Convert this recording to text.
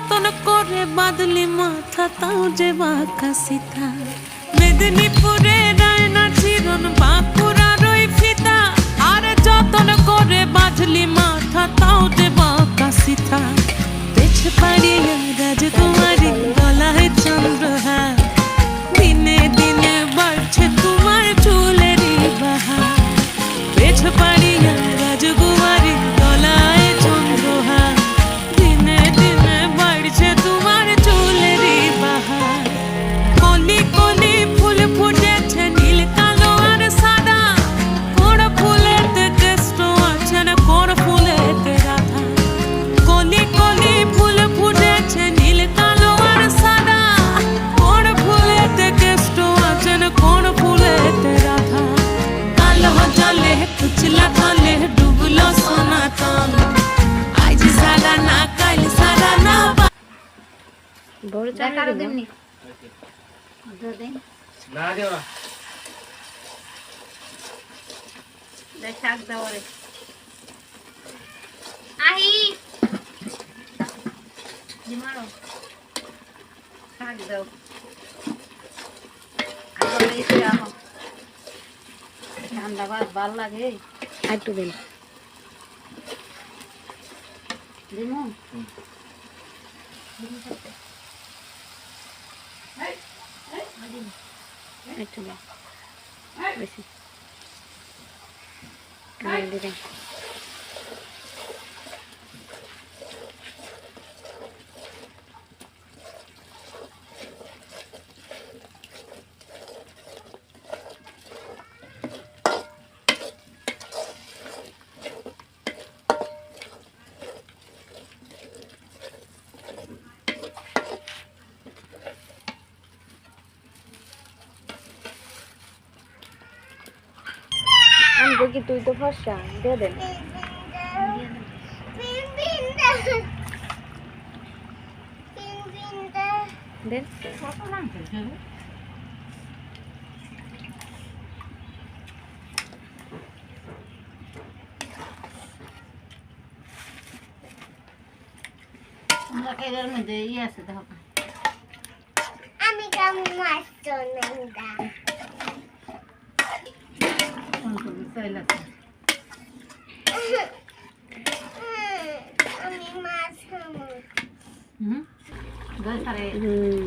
যতন করে বাদলি মাথা তাও যে বাঁকা সিথা মেদিনীপুরে রায়না চিরন বাঁকুড়ার ওই ফিতা আর যতন করে বাঁধলি মাথা তাও যে বাঁকা সিথা পেছ পাড়িয়া রাজকুমারী গলায় চন্দ্রহার দিনে দিনে বাড়ছে তোমার চুলেরই বাহার পেছ পাড়িয়া রাজকুমারী গলায় চন্দ্রহার দিনে দিনে বাড়ছে তোমার চুলেরই বাহার কলি কলি ফুল ফুটেছে নীল কালো আর সাদা কোন ফুলেতে কেষ্ট আছে না কোন ফুলেতে রাধা কলি কলি ফুল ফুটেছে নীল কালো আর সাদা কোন ফুলেতে কেষ্ট আছে না কোন ফুলেতে রাধা কালো জলে কুচলা তলে ডুবলো সনাতন আজ সারা না কাল সারা না বড় দেখার চাকা দিননি না দিও না দেখ শাক দাও রে আহি দিমারো শাক দাও আবার এসে আহ ঠান্ডা ভাত ভাল লাগে একটু দিন দিমু একটু দিন বেশি দিবেন আমি দেখি তুই তো ফর্সা দিয়ে দেন দেন আমরা এর মধ্যে ইয়ে আছে দেখো আমি কেমন মাছ চলনা আমি মাছ খাবো দই সারে হুম